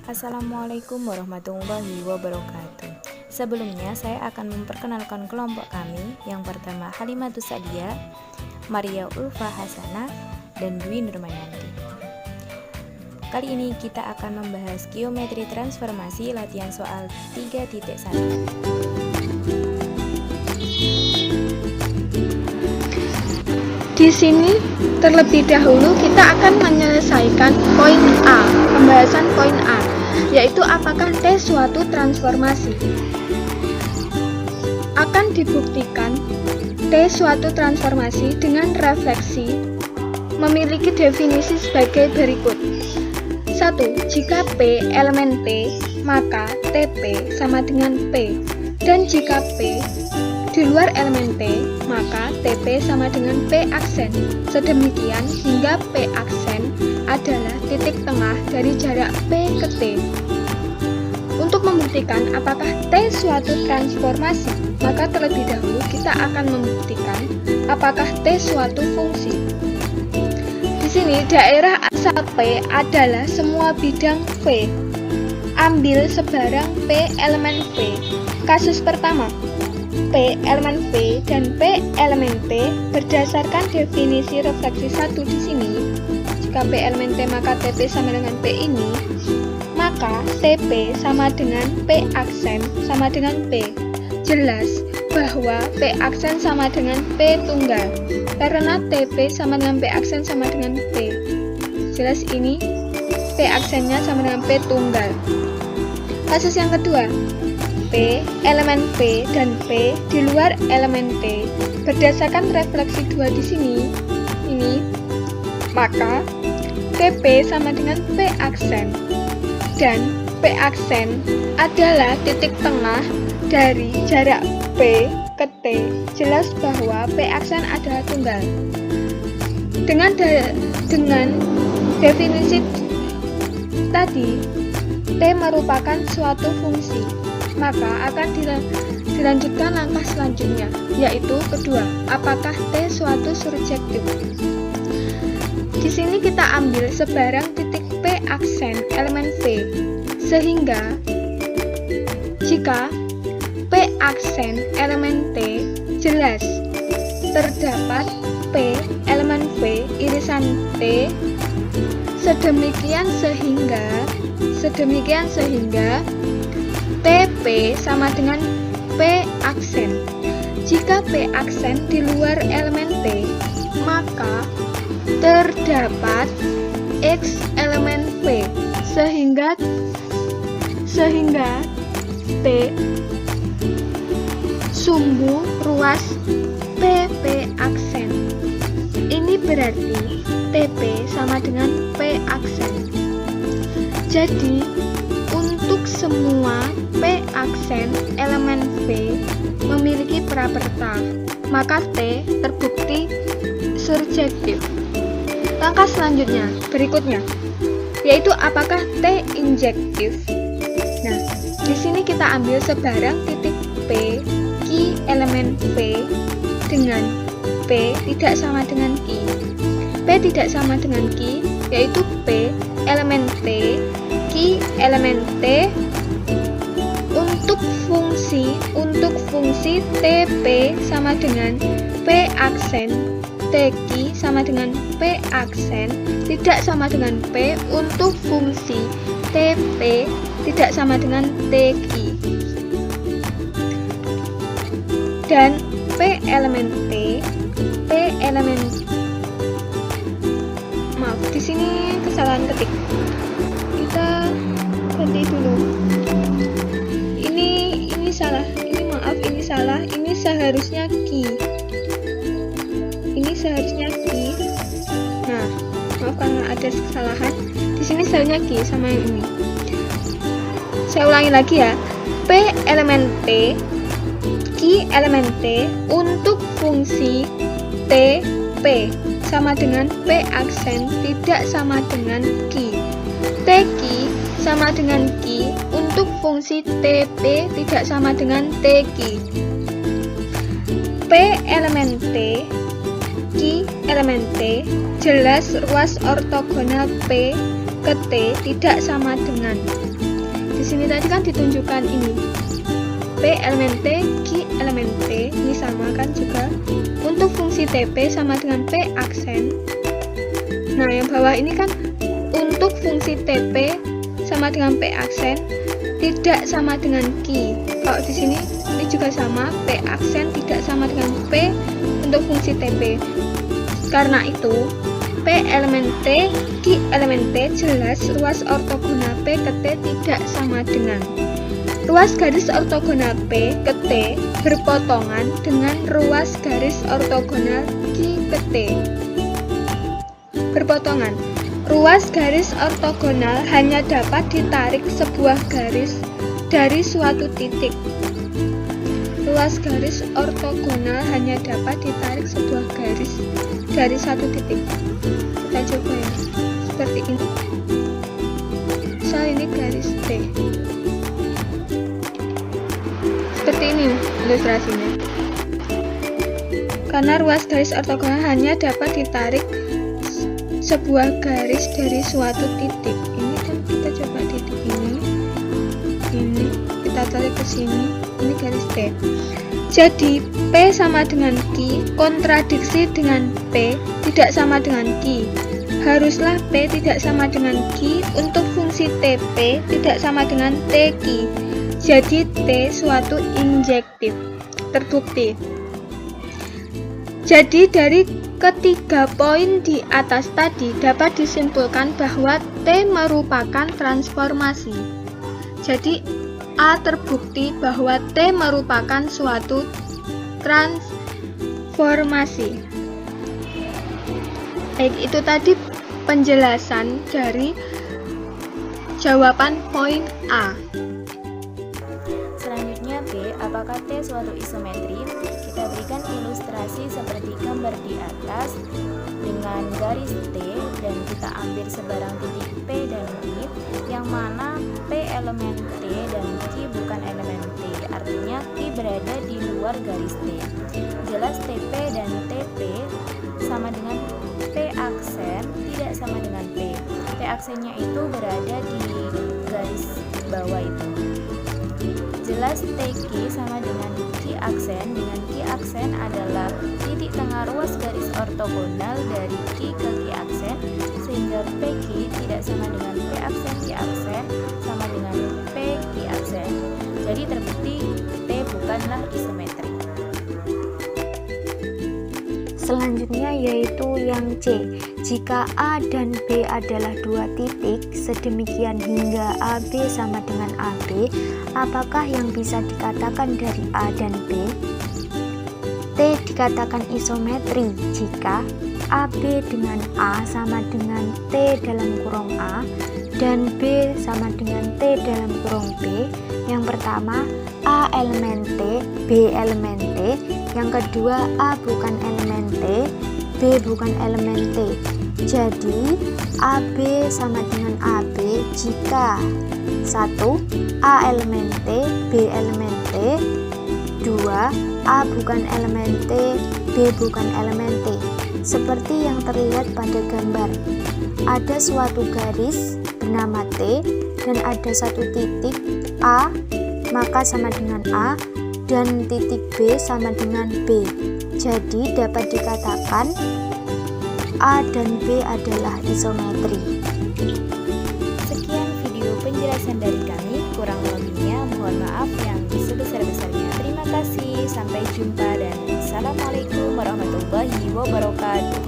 Assalamualaikum warahmatullahi wabarakatuh. Sebelumnya saya akan memperkenalkan kelompok kami. Yang pertama Halimatus Sa'diyah, Maria Ulfa Hasanah, dan Dwi Nurmayanti. Kali ini kita akan membahas geometri transformasi latihan soal 3.1. Di sini terlebih dahulu kita akan menyelesaikan poin A, pembahasan poin A, yaitu apakah T suatu transformasi. Akan dibuktikan T suatu transformasi dengan refleksi memiliki definisi sebagai berikut. 1. Jika P elemen T, maka TP sama dengan P. Dan jika P di luar elemen T, maka TP sama dengan P aksen. Sedemikian hingga P aksen adalah titik tengah dari jarak P ke T. Untuk membuktikan apakah T suatu transformasi, maka terlebih dahulu kita akan membuktikan apakah T suatu fungsi. Di sini daerah asal P adalah semua bidang V. Ambil sebarang P elemen V. Kasus pertama, P elemen V dan P elemen T berdasarkan definisi refleksi 1 di sini. Jika P elemen T maka TP sama dengan P ini, maka TP sama dengan P aksen sama dengan P. Jelas bahwa P aksen sama dengan P tunggal karena TP sama dengan P aksen sama dengan P. Jelas ini P aksennya sama dengan P tunggal. Kasus yang kedua, P elemen P dan P di luar elemen T berdasarkan refleksi 2 di sini ini, maka TP sama dengan P aksen dan P aksen adalah titik tengah dari jarak P ke T. Jelas bahwa P aksen adalah tunggal. Dengan definisi tadi, T merupakan suatu fungsi, maka akan dilanjutkan langkah selanjutnya, yaitu kedua, apakah T suatu surjektif. Di sini kita ambil sebarang titik P aksen elemen V, sehingga jika P aksen elemen T jelas terdapat P elemen V irisan T sedemikian sehingga TP sama dengan P aksen. Jika P aksen di luar elemen T, maka terdapat X elemen P sehingga T sumbu ruas PP aksen. Ini berarti TP sama dengan P aksen. Jadi untuk semua P aksen elemen V memiliki praperta, maka T terbukti surjektif. Langkah selanjutnya berikutnya, yaitu apakah T injektif. Nah, di sini kita ambil sebarang titik P Q elemen V dengan P tidak sama dengan Q. P tidak sama dengan Q, yaitu P elemen T, Q elemen T. Untuk fungsi TP sama dengan P aksen, TQ sama dengan P aksen, tidak sama dengan P untuk fungsi TP tidak sama dengan TQ. Dan P elemen T, maaf di sini kesalahan ketik. Kita ganti dulu. Ini salah. Ini seharusnya Q. Nah, maaf karena ada kesalahan. Di sini seharusnya Q sama yang ini. Saya ulangi lagi ya. P elemen T, Q elemen T untuk fungsi TP sama dengan P aksen tidak sama dengan Q. TQ sama dengan Q untuk fungsi TP tidak sama dengan TQ. P elemen T, Q elemen T, jelas ruas ortogonal P ke T tidak sama dengan sini tadi kan ditunjukkan ini P elemen T, Q elemen T, ini sama kan juga. Untuk fungsi TP sama dengan P aksen. Nah, yang bawah ini kan untuk fungsi TP sama dengan P aksen tidak sama dengan Q. Kalau di sini ini juga sama, P aksen tidak sama dengan P untuk fungsi TP. Karena itu, P elemen T, Q elemen T jelas ruas ortogonal P ke T tidak sama dengan ruas garis ortogonal P ke T berpotongan dengan ruas garis ortogonal Q ke T. Berpotongan. Ruas garis ortogonal hanya dapat ditarik sebuah garis dari suatu titik. Ruas garis ortogonal hanya dapat ditarik sebuah garis dari satu titik. Kita coba ya, seperti ini. Misal ini garis T. Seperti ini ilustrasinya. Karena ruas garis ortogonal hanya dapat ditarik sebuah garis dari suatu titik. Ini kan kita coba titik ini kita tarik ke sini, ini garis T. Jadi P sama dengan Q kontradiksi dengan P tidak sama dengan Q. Haruslah P tidak sama dengan Q untuk fungsi TP tidak sama dengan TQ. Jadi T suatu injektif. Terbukti. Jadi dari ketiga poin di atas tadi dapat disimpulkan bahwa T merupakan transformasi. Jadi A terbukti bahwa T merupakan suatu transformasi. Baik, itu tadi penjelasan dari jawaban poin A. Selanjutnya B, apakah T suatu isometri? Kita berikan ilustrasi seperti gambar di atas dengan garis T dan kita ambil sebarang titik P dan Q yang mana P elemen T dan Q bukan elemen T, artinya Q berada di luar garis T. Jelas TP dan TP sama dengan P aksen tidak sama dengan P. P aksennya itu berada di garis bawah itu. Jelas TQ sama dengan Q aksen. Dengan Q aksen adalah titik tengah ruas garis ortogonal dari Q ke Q aksen, sehingga PQ tidak sama dengan P aksen Q aksen sama dengan P Q aksen. Jadi terbukti T bukanlah isometri. Selanjutnya yaitu yang C. Jika A dan B adalah dua titik, sedemikian hingga AB sama dengan AB, apakah yang bisa dikatakan dari A dan B? T dikatakan isometri jika AB dengan A sama dengan T dalam kurung A dan B sama dengan T dalam kurung B. Yang pertama, A elemen T, B elemen T. Yang kedua, A bukan elemen T, B bukan elemen T. Jadi, AB sama dengan AB jika 1. A elemen T, B elemen T. 2. A bukan elemen T, B bukan elemen T. Seperti yang terlihat pada gambar. Ada suatu garis bernama T dan ada satu titik A, maka sama dengan A, dan titik B sama dengan B. Jadi dapat dikatakan A dan B adalah isometri. Sekian video penjelasan dari kami, kurang lebihnya mohon maaf yang sebesar-besarnya. Terima kasih, sampai jumpa dan Assalamualaikum warahmatullahi wabarakatuh.